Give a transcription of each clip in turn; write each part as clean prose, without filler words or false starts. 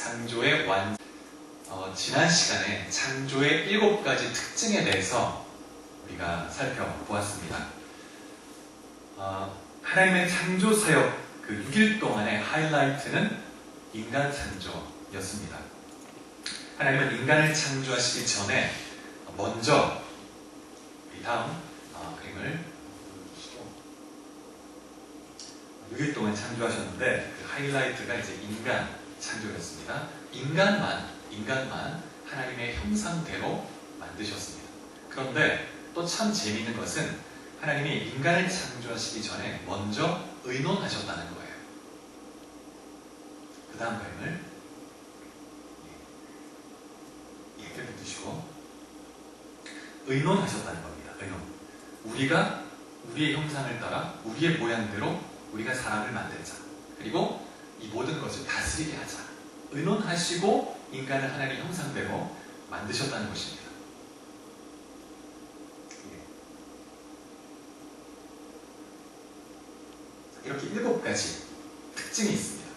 창조의 지난 시간에 창조의 7가지 특징에 대해서 우리가 살펴보았습니다. 하나님의 창조 사역 그 6일 동안의 하이라이트는 인간 창조였습니다. 하나님은 인간을 창조하시기 전에 먼저 이 다음 그림을 6일 동안 창조하셨는데 그 하이라이트가 이제 인간 창조였습니다. 인간만 하나님의 형상대로 만드셨습니다. 그런데 또 참 재미있는 것은 하나님이 인간을 창조하시기 전에 먼저 의논하셨다는 거예요. 그 다음 그림을 이렇게 두시고 의논하셨다는 겁니다. 의논. 우리가 우리의 형상을 따라 우리의 모양대로 우리가 사람을 만들자. 그리고 이 모든 것을 다스리게 하자. 의논하시고 인간을 하나님의 형상대로 만드셨다는 것입니다. 이렇게 7가지 특징이 있습니다.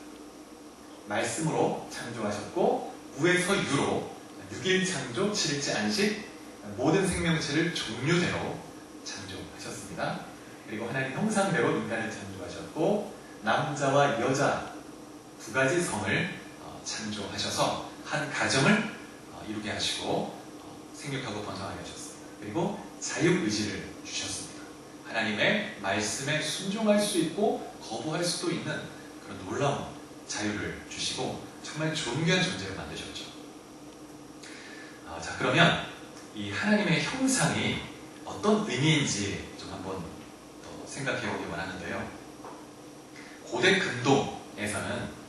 말씀으로 창조하셨고 우에서 유로 6일 창조, 7일째 안식, 모든 생명체를 종류대로 창조하셨습니다. 그리고 하나님 형상대로 인간을 창조하셨고 남자와 여자 2가지 성을 창조하셔서 한 가정을 이루게 하시고 생육하고 번성하게 하셨습니다. 그리고 자유의지를 주셨습니다. 하나님의 말씀에 순종할 수 있고 거부할 수도 있는 그런 놀라운 자유를 주시고 정말 존귀한 존재를 만드셨죠. 자, 그러면 이 하나님의 형상이 어떤 의미인지 좀 한번 더 생각해 보기 원하는데요. 고대 근동에서는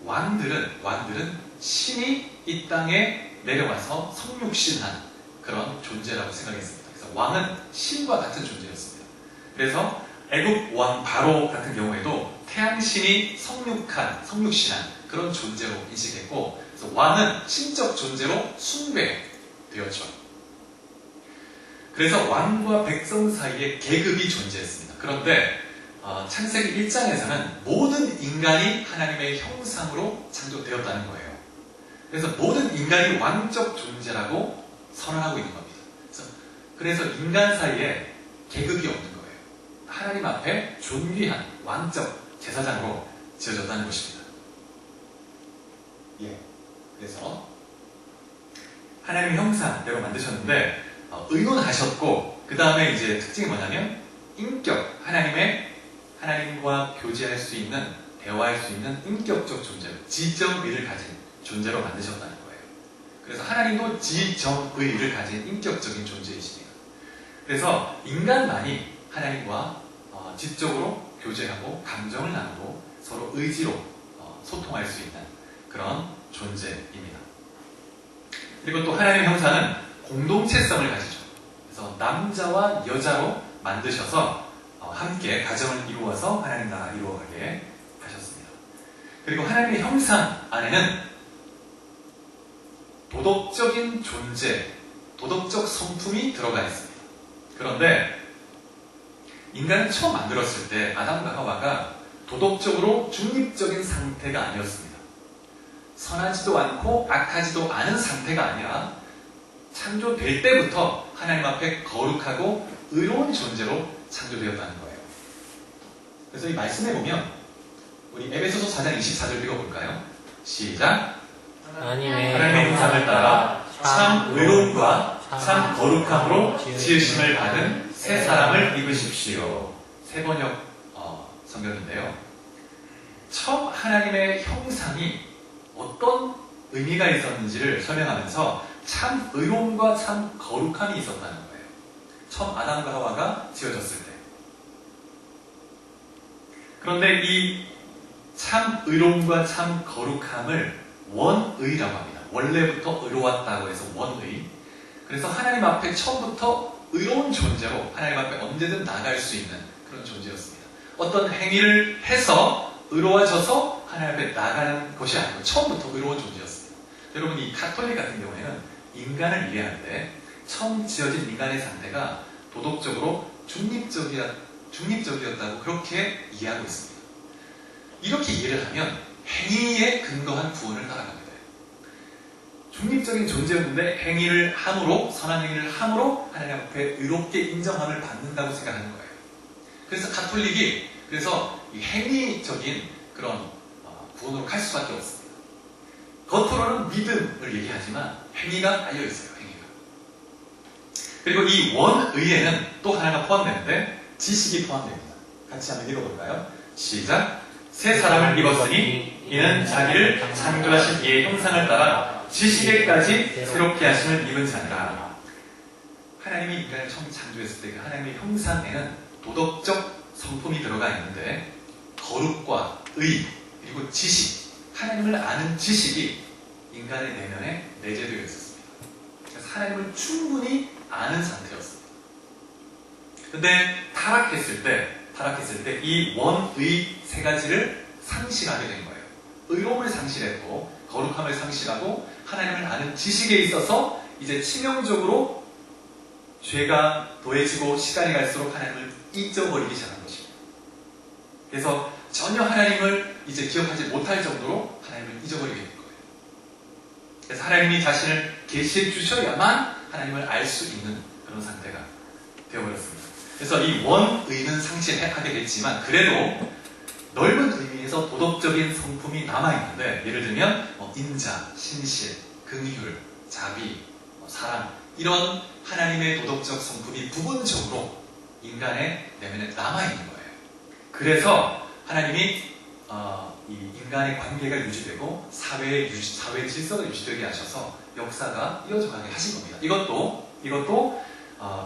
왕들은 신이 이 땅에 내려와서 성육신한 그런 존재라고 생각했습니다. 그래서 왕은 신과 같은 존재였습니다. 그래서 애국 왕 바로 같은 경우에도 태양신이 성육신한 그런 존재로 인식했고, 그래서 왕은 신적 존재로 숭배되었죠. 그래서 왕과 백성 사이에 계급이 존재했습니다. 그런데 창세기 1장에서는 모든 인간이 하나님의 형상으로 창조되었다는 거예요. 그래서 모든 인간이 왕적 존재라고 선언하고 있는 겁니다. 그래서 인간 사이에 계급이 없는 거예요. 하나님 앞에 존귀한 왕적 제사장으로 지어졌다는 것입니다. 그래서 하나님의 형상대로 만드셨는데 의논하셨고, 그 다음에 이제 특징이 뭐냐면 인격, 하나님과 교제할 수 있는, 대화할 수 있는 인격적 존재로, 지정의를 가진 존재로 만드셨다는 거예요. 그래서 하나님도 지정의를 가진 인격적인 존재이십니다. 그래서 인간만이 하나님과 지적으로 교제하고 감정을 나누고 서로 의지로 소통할 수 있는 그런 존재입니다. 그리고 또 하나님의 형상은 공동체성을 가지죠. 그래서 남자와 여자로 만드셔서 함께 가정을 이루어서 하나님 나라 이루어가게 하셨습니다. 그리고 하나님의 형상 안에는 도덕적인 존재, 도덕적 성품이 들어가 있습니다. 그런데 인간을 처음 만들었을 때 아담과 하와가 도덕적으로 중립적인 상태가 아니었습니다. 선하지도 않고 악하지도 않은 상태가 아니라 창조될 때부터 하나님 앞에 거룩하고 의로운 존재로 창조되었다는 거예요. 그래서 이 말씀에 보면 우리 에베소서 4장 24절 읽어볼까요? 시작! 하나님의 형상을 따라 참 의로움과 참 거룩함으로 지으심을 받은 새 사람을 입으십시오. 세번역 성경인데요. 처음 하나님의 형상이 어떤 의미가 있었는지를 설명하면서 참 의로움과 참 거룩함이 있었다는 거예요. 처음 아담과 하와가 지어졌을 때. 그런데 이 참 의로움과 참 거룩함을 원의라고 합니다. 원래부터 의로웠다고 해서 원의. 그래서 하나님 앞에 처음부터 의로운 존재로 하나님 앞에 언제든 나갈 수 있는 그런 존재였습니다. 어떤 행위를 해서 의로워져서 하나님 앞에 나가는 것이 아니고 처음부터 의로운 존재였습니다. 여러분, 이 가톨릭 같은 경우에는 인간을 이해할 때 처음 지어진 인간의 상태가 도덕적으로 중립적이었다고 그렇게 이해하고 있습니다. 이렇게 이해를 하면 행위에 근거한 구원을 따라가게 돼요. 상식적인 존재였는데 행위를 함으로, 선한 행위를 함으로 하나님 앞에 의롭게 인정함을 받는다고 생각하는 거예요. 그래서 가톨릭이 그래서 이 행위적인 그런 구원으로 갈 수밖에 없습니다. 겉으로는 믿음을 얘기하지만 행위가 깔려 있어요. 행위가. 그리고 이 원의에는 또 하나가 포함되는데 지식이 포함됩니다. 같이 한번 읽어볼까요? 시작. 새 사람을 입었으니 이는 자기를 창조하신 이의 형상을 따라 지식에까지 새롭게 하심을 입은 자니라. 하나님이 인간을 처음 창조했을 때 그 하나님의 형상에는 도덕적 성품이 들어가 있는데 거룩과 의 그리고 지식, 하나님을 아는 지식이 인간의 내면에 내재되어 있었습니다. 그래서 하나님을 충분히 아는 상태였습니다. 근데 타락했을 때 이 원의 세 가지를 상실하게 된 거예요. 의로움을 상실했고 거룩함을 상실하고 하나님을 아는 지식에 있어서 이제 치명적으로 죄가 더해지고 시간이 갈수록 하나님을 잊어버리기 시작한 것입니다. 그래서 전혀 하나님을 이제 기억하지 못할 정도로 하나님을 잊어버리게 된 거예요. 그래서 하나님이 자신을 계시해 주셔야만 하나님을 알 수 있는 그런 상태가 되어버렸습니다. 그래서 이 원의는 상실하게 됐지만 그래도 넓은 의미에서 도덕적인 성품이 남아있는데 예를 들면 인자, 신실, 긍휼, 자비, 사랑 이런 하나님의 도덕적 성품이 부분적으로 인간의 내면에 남아있는 거예요. 그래서 하나님이 이 인간의 관계가 유지되고 사회 질서가 유지되게 하셔서 역사가 이어져 가게 하신 겁니다. 이것도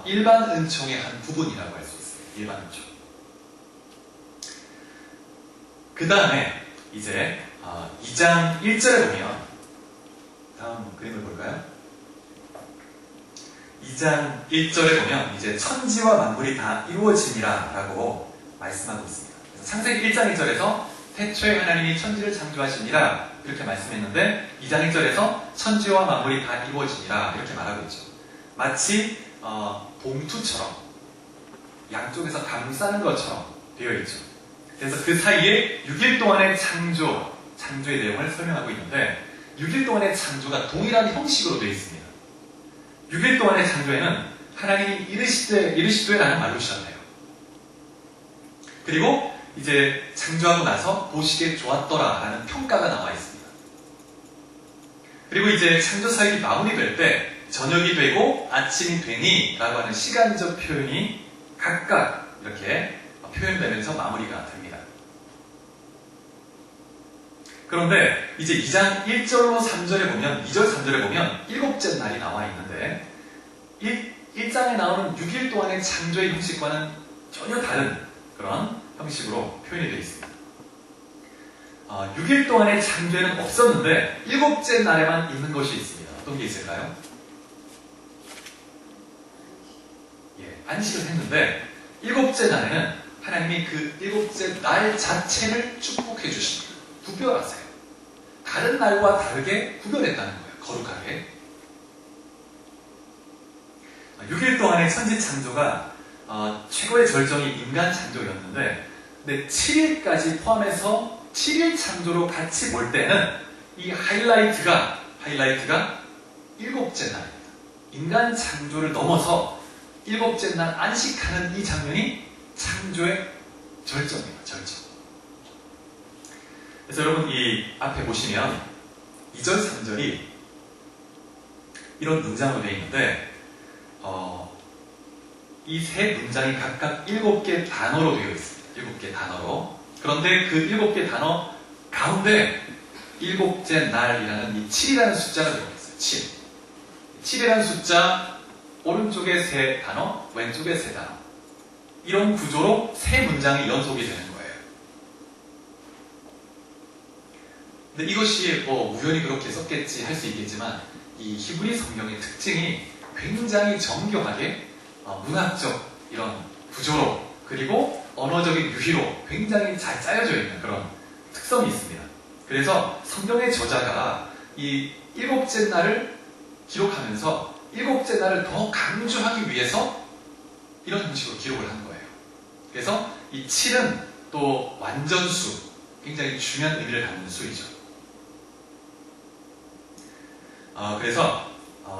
일반 은총의 한 부분이라고 할 수 있어요. 일반 은총. 그 다음에 이제 2장 1절에 보면 다음 그림을 볼까요? 2장 1절에 보면 이제 천지와 만물이 다 이루어지니라 라고 말씀하고 있습니다. 창세기 1장 1절에서 태초에 하나님이 천지를 창조하시니라 이렇게 말씀했는데 2장 1절에서 천지와 만물이 다 이루어지니라 이렇게 말하고 있죠. 마치 봉투처럼 양쪽에서 감싸는 것처럼 되어 있죠. 그래서 그 사이에 6일 동안의 창조의 내용을 설명하고 있는데 6일 동안의 창조가 동일한 형식으로 되어 있습니다. 6일 동안의 창조에는 하나님이 이르시되라는 말로 시작해요. 그리고 이제 창조하고 나서 보시기에 좋았더라라는 평가가 나와 있습니다. 그리고 이제 창조 사역이 마무리될 때 저녁이 되고 아침이 되니 라고 하는 시간적 표현이 각각 이렇게 표현되면서 마무리가 됩니다. 그런데 이제 2장 1절로 3절에 보면 2절 3절에 보면 일곱째 날이 나와 있는데 1장에 나오는 6일 동안의 창조의 형식과는 전혀 다른 그런 형식으로 표현이 되어 있습니다. 6일 동안의 창조에는 없었는데 일곱째 날에만 있는 것이 있습니다. 어떤 게 있을까요? 안식을 했는데 일곱째 날에는 하나님이 그 일곱째 날 자체를 축복해 주십니다. 구별하세요. 다른 날과 다르게 구별했다는 거예요. 거룩하게. 6일 동안의 천지 창조가 최고의 절정이 인간 창조였는데 근데 7일까지 포함해서 7일 창조로 같이 볼 때는 이 하이라이트가 일곱째 날입니다. 인간 창조를 넘어서 일곱째 날 안식하는 이 장면이 창조의 절정입니다. 절정. 그래서 여러분 이 앞에 보시면 2절, 3절이 이런 문장으로 되어 있는데 이 세 문장이 각각 7개 단어로 되어 있습니다. 7개 단어로. 그런데 그 7개 단어 가운데 일곱째 날이라는 이 7이라는 숫자가 들어있어요. 7. 7이라는 숫자 오른쪽에 세 단어, 왼쪽에 세 단어. 이런 구조로 세 문장이 연속이 되는 거예요. 근데 이것이 우연히 그렇게 썼겠지 할 수 있겠지만 이 히브리 성경의 특징이 굉장히 정교하게 문학적 이런 구조로 그리고 언어적인 유희로 굉장히 잘 짜여져 있는 그런 특성이 있습니다. 그래서 성경의 저자가 이 일곱째 날을 기록하면서 일곱째 날을 더 강조하기 위해서 이런 형식으로 기록을 한 거예요. 그래서 이 7은 또 완전수, 굉장히 중요한 의미를 갖는 수이죠. 그래서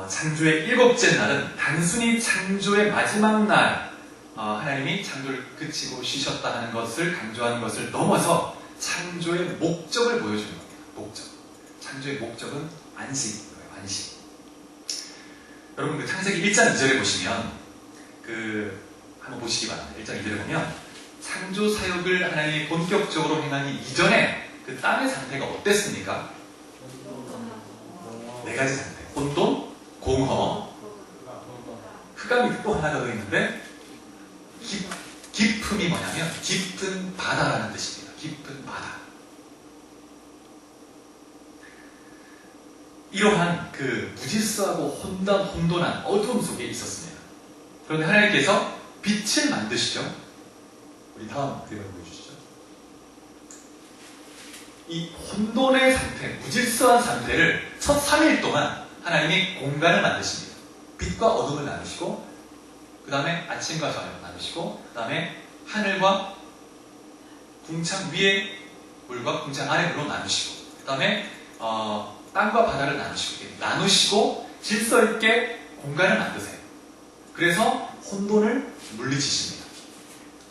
창조의 일곱째 날은 단순히 창조의 마지막 날 하나님이 창조를 그치고 쉬셨다 하는 것을 강조하는 것을 넘어서 창조의 목적을 보여주는 겁니다. 목적. 창조의 목적은 안식이에요. 안식. 여러분 그 창세기 1장 2절에 보시면 한번 보시기 바랍니다. 1장 2절에 보면 창조 사역을 하나님이 본격적으로 행하기 이전에 그 땅의 상태가 어땠습니까? 네 가지 상태. 혼돈, 공허, 흑암이 또 하나가 더 있는데 깊음이 뭐냐면 깊은 바다라는 뜻입니다. 깊은 바다. 이러한 그 무질서하고 혼돈한 어두움 속에 있었습니다. 그런데 하나님께서 빛을 만드시죠. 우리 다음 그림을 보여주시죠. 이 혼돈의 상태, 무질서한 상태를 첫 3일 동안 하나님이 공간을 만드십니다. 빛과 어둠을 나누시고 그 다음에 아침과 저녁을 나누시고 그 다음에 하늘과 궁창 위의 물과 궁창 아래 물로 나누시고 그 다음에 땅과 바다를 나누시고 질서 있게 공간을 만드세요. 그래서 혼돈을 물리치십니다.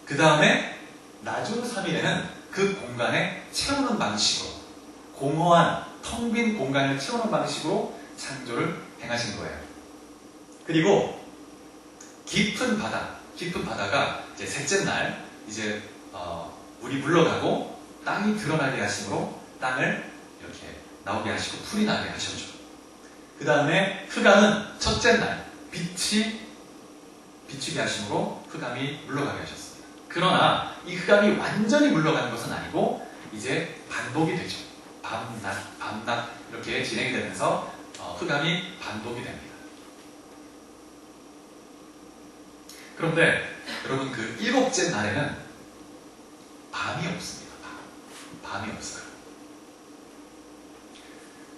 그 다음에 나중 3일에는 그 공간에 채우는 방식으로 공허한 텅 빈 공간을 채우는 방식으로 창조를 행하신 거예요. 그리고 깊은 바다가 이제 셋째 날 이제 물이 물러가고 땅이 드러나게 하심으로 땅을 이렇게 나오게 하시고 풀이 나게 하셨죠. 그 다음에 흑암은 첫째 날 비추게 하심으로 흑암이 물러가게 하셨습니다. 그러나 이 흑암이 완전히 물러가는 것은 아니고 이제 반복이 되죠. 밤낮 이렇게 진행이 되면서 흑암이 반복이 됩니다. 그런데 여러분 그 일곱째 날에는 밤이 없습니다. 밤이 없어요.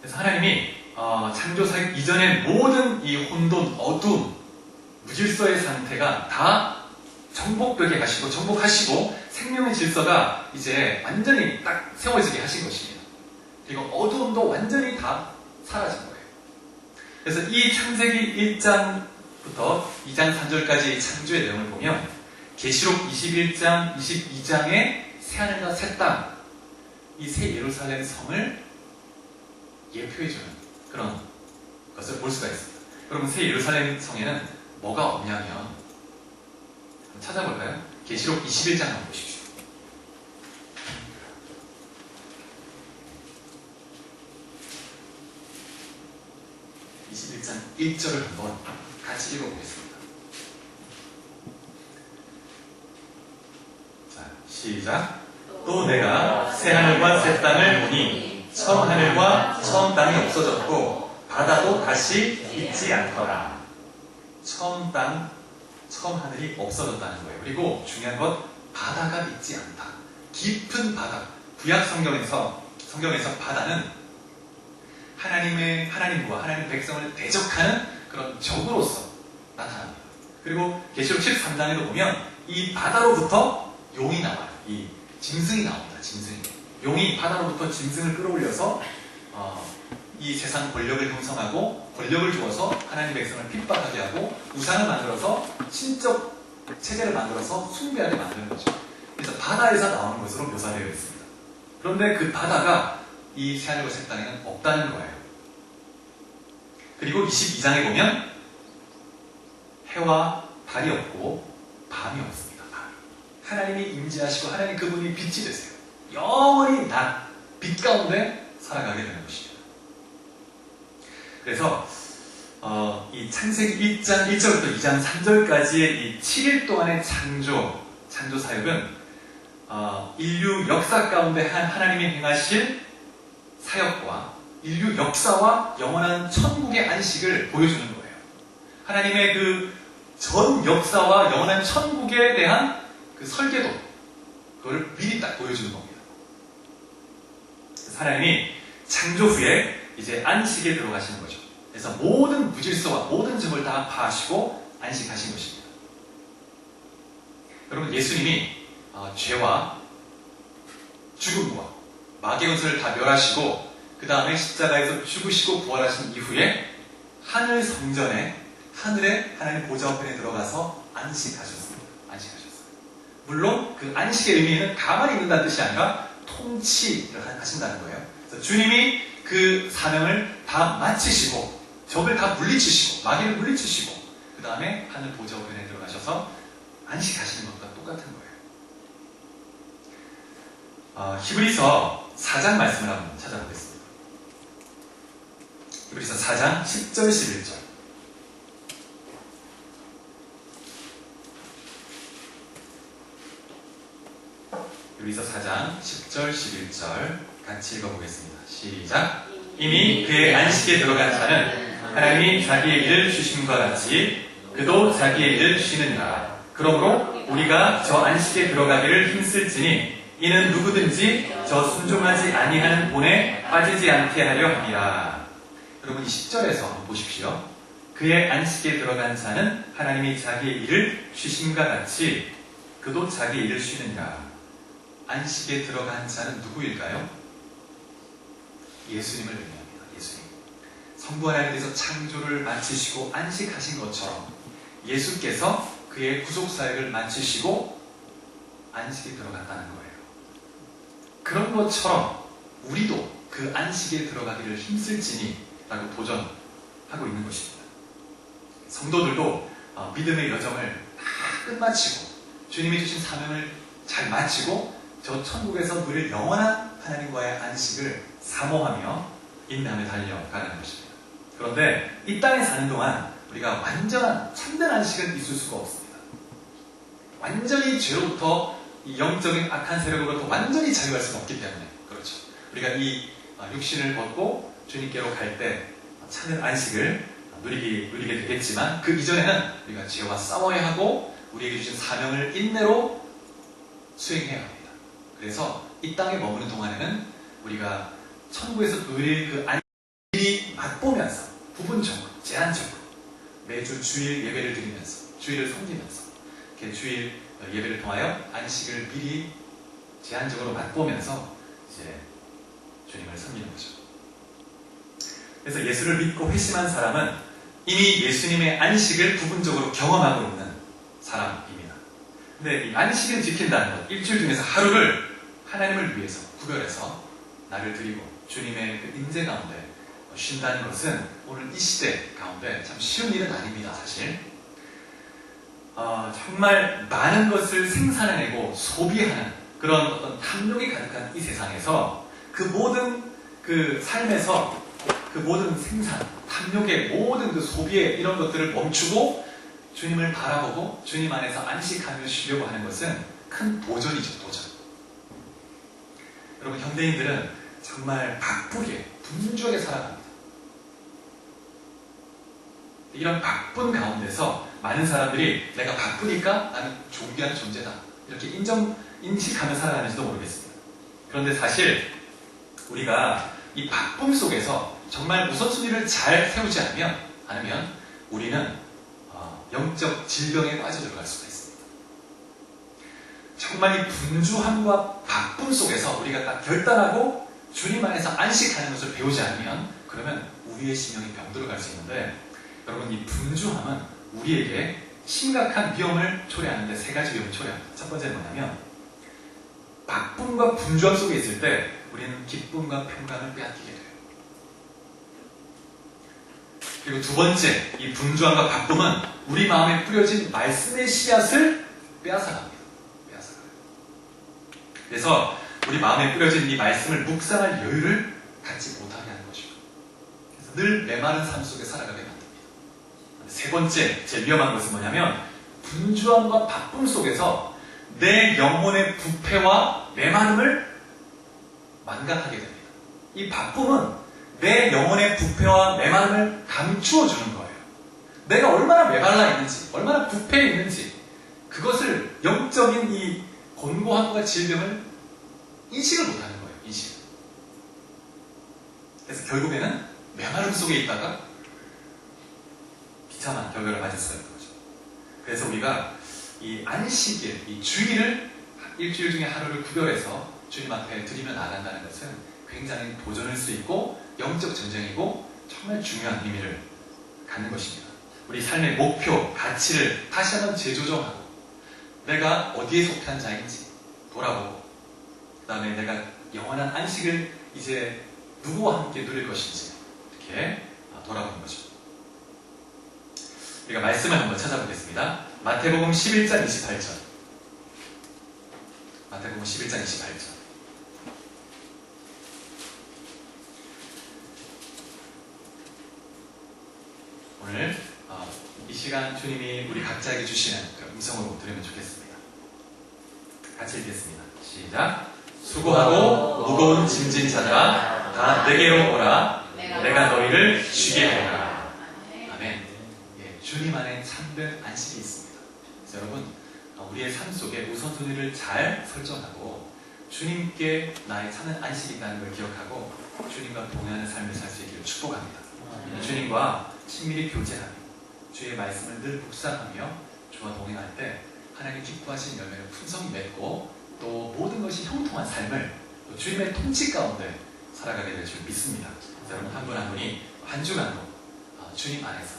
그래서 하나님이 창조사역 이전의 모든 이 혼돈, 어둠, 무질서의 상태가 다 정복하시고 생명의 질서가 이제 완전히 딱 세워지게 하신 것입니다. 그리고 어두움도 완전히 다 사라진 거예요. 그래서 이 창세기 1장부터 2장 3절까지의 창조의 내용을 보면 계시록 21장, 22장의 새하늘과 새 땅, 이 새 예루살렘 성을 예표해주는 그런 것을 볼 수가 있습니다. 여러분 새 예루살렘 성에는 뭐가 없냐면 한번 찾아볼까요? 계시록 21장 한번 보십시오. 21장 1절을 한번 같이 읽어보겠습니다. 자, 시작. 또 내가 새 하늘과 새 땅을 보니 처음 하늘과 처음 땅이 없어졌고 바다도 다시 있지 않더라. 처음 땅, 처음 하늘이 없어졌다는 거예요. 그리고 중요한 건 바다가 있지 않다. 깊은 바다. 구약 성경에서 바다는 하나님과 하나님 백성을 대적하는 그런 적으로서 나타납니다. 그리고 계시록 13장에도 보면 이 바다로부터 용이 나와요. 이 짐승이 나옵니다. 용이 바다로부터 짐승을 끌어올려서 이 세상 권력을 형성하고 권력을 주어서 하나님 백성을 핍박하게 하고 우상을 만들어서 신적 체제를 만들어서 숭배하게 만드는 거죠. 그래서 바다에서 나오는 것으로 묘사되어 있습니다. 그런데 그 바다가 이 새하늘과 새 땅에는 없다는 거예요. 그리고 22장에 보면 해와 달이 없고 밤이 없습니다. 하나님이 임재하시고 하나님 그분이 빛이 되세요. 영원히 빛 가운데 살아가게 되는 것입니다. 그래서 이 창세기 1장 1절부터 2장 3절까지의 이 7일 동안의 창조 사역은 인류 역사 가운데 하나님이 행하실 사역과 인류 역사와 영원한 천국의 안식을 보여주는 거예요. 하나님의 그 전 역사와 영원한 천국에 대한 그 설계도, 그걸 미리 딱 보여주는 겁니다. 하나님이 창조 후에 이제 안식에 들어가시는 거죠. 그래서 모든 무질서와 모든 점을 다 파하시고 안식하신 것입니다. 여러분, 예수님이 죄와 죽음과 마귀의 권세를 다 멸하시고 그 다음에 십자가에서 죽으시고 부활하신 이후에 하늘 성전에 하늘에 하나님 보좌 우편에 들어가서 안식하셨습니다. 안식하셨어요. 물론 그 안식의 의미는 가만히 있는다는 뜻이 아니라 통치를 하신다는 거예요. 그래서 주님이 그 사명을 다 마치시고 적을 다 물리치시고 마귀를 물리치시고 그 다음에 하늘 보좌 우편에 들어가셔서 안식하시는 것과 똑같은 거예요. 히브리서 4장 말씀을 한번 찾아보겠습니다. 히브리서 4장 10절 11절. 히브리서 4장 10절 11절 같이 읽어보겠습니다. 시작. 이미 그의 안식에 들어간 자는 하나님이 자기의 일을 쉬심과 같이 그도 자기의 일을 쉬느니라. 그러므로 우리가 저 안식에 들어가기를 힘쓸지니 이는 누구든지 저 순종하지 아니하는 본에 빠지지 않게 하려 함이라. 여러분 이 10절에서 한번 보십시오. 그의 안식에 들어간 자는 하나님이 자기의 일을 쉬심과 같이 그도 자기의 일을 쉬느니라. 안식에 들어간 자는 누구일까요? 예수님을 의미합니다. 예수님. 성부 하나님께서 창조를 마치시고 안식하신 것처럼 예수께서 그의 구속사역을 마치시고 안식에 들어갔다는 거예요. 그런 것처럼 우리도 그 안식에 들어가기를 힘쓸지니 라고 도전하고 있는 것입니다. 성도들도 믿음의 여정을 다 끝마치고 주님이 주신 사명을 잘 마치고 저 천국에서 누릴 영원한 하나님과의 안식을 사모하며 인내하며 달려가는 것입니다. 그런데 이 땅에 사는 동안 우리가 완전한 참된 안식은 있을 수가 없습니다. 완전히 죄로부터 이 영적인 악한 세력으로부터 완전히 자유할 수는 없기 때문에 그렇죠. 우리가 이 육신을 벗고 주님께로 갈 때 참된 안식을 누리게 되겠지만 그 이전에는 우리가 죄와 싸워야 하고 우리에게 주신 사명을 인내로 수행해야 합니다. 그래서 이 땅에 머무는 동안에는 우리가 천국에서 누릴 그 안식을 맛보면서 부분적으로 제한적으로 매주 주일 예배를 드리면서 주일을 섬기면서 이렇게 주일 예배를 통하여 안식을 미리 제한적으로 맛보면서 이제 주님을 섬기는 거죠. 그래서 예수를 믿고 회심한 사람은 이미 예수님의 안식을 부분적으로 경험하고 있는 사람입니다. 근데 이 안식을 지킨다는 것, 일주일 중에서 하루를 하나님을 위해서 구별해서 나를 드리고 주님의 그 임재 가운데 쉰다는 것은 오늘 이 시대 가운데 참 쉬운 일은 아닙니다, 사실. 정말 많은 것을 생산해내고 소비하는 그런 어떤 탐욕이 가득한 이 세상에서 그 모든 그 삶에서 그 모든 생산, 탐욕의 모든 그 소비의 이런 것들을 멈추고 주님을 바라보고 주님 안에서 안식하며 쉬려고 하는 것은 큰 도전이죠, 도전. 여러분, 현대인들은 정말 바쁘게, 분주하게 살아갑니다. 이런 바쁜 가운데서 많은 사람들이 내가 바쁘니까 나는 존귀한 존재다. 이렇게 인식하며 살아가는지도 모르겠습니다. 그런데 사실 우리가 이 바쁨 속에서 정말 우선순위를 잘 세우지 않으면 우리는 영적 질병에 빠져들어갈 수가 있습니다. 정말 이 분주함과 바쁨 속에서 우리가 딱 결단하고 주님 안에서 안식하는 것을 배우지 않으면 그러면 우리의 심령이 병들어갈 수 있는데 여러분 이 분주함은 우리에게 심각한 위험을 초래하는데 세 가지 위험을 초래합니다. 첫 번째는 뭐냐면 바쁨과 분주함 속에 있을 때 우리는 기쁨과 평강을 빼앗기게 돼요. 그리고 두 번째, 이 분주함과 바쁨은 우리 마음에 뿌려진 말씀의 씨앗을 빼앗아갑니다. 빼앗아가요. 그래서 우리 마음에 뿌려진 이 말씀을 묵상할 여유를 갖지 못하게 하는 것이고 그래서 늘 메마른 삶 속에 살아가게 만듭니다. 세 번째, 제일 위험한 것은 뭐냐면 분주함과 바쁨 속에서 내 영혼의 부패와 메마름을 망각하게 됩니다. 이 바쁨은 내 영혼의 부패와 메마름을 감추어 주는 거예요. 내가 얼마나 메말라 있는지, 얼마나 부패해 있는지 그것을 영적인 이 곤고함과 질병을 인식을 못하는 거예요. 인식. 그래서 결국에는 메마름 속에 있다가 비참한 결과를 맞을 수가 있는 거죠. 그래서 우리가 이 안식일, 이 주일을 일주일 중에 하루를 구별해서 주님 앞에 드리며 나간다는 것은 굉장히 도전일 수 있고 영적 전쟁이고 정말 중요한 의미를 갖는 것입니다. 우리 삶의 목표, 가치를 다시 한번 재조정하고 내가 어디에 속한 자인지 돌아보고 그 다음에 내가 영원한 안식을 이제 누구와 함께 누릴 것인지 이렇게 돌아보는 거죠. 우리가 말씀을 한번 찾아보겠습니다. 마태복음 11장 28절. 마태복음 11장 28절. 오늘 이 시간 주님이 우리 각자에게 주시는 그 음성으로 들으면 좋겠습니다. 같이 읽겠습니다. 시작. 수고하고 무거운 짐진 자들아 다 내게로 오라. 내가 너희를 쉬게 하리라. 아멘. 예, 주님 안에 참된 안식이 있습니다. 그래서 여러분 우리의 삶 속에 우선순위를 잘 설정하고 주님께 나의 참된 안식이 있다는 걸 기억하고 주님과 동행하는 삶을 살 수 있기를 축복합니다. 주님과 친밀히 교제하며 주의 말씀을 늘 묵상하며 주와 동행할 때 하나님 기뻐하시는 열매를 풍성히 맺고 또 모든 것이 형통한 삶을 또 주님의 통치 가운데 살아가게 될 줄 믿습니다. 여러분 한 분 한 분이 한 주간도 주님 안에서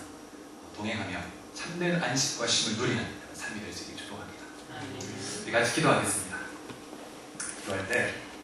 동행하며 참된 안식과 쉼을 누리는 그런 삶이 될 수 있게 축복합니다. 우리 같이 기도하겠습니다. 기도할 때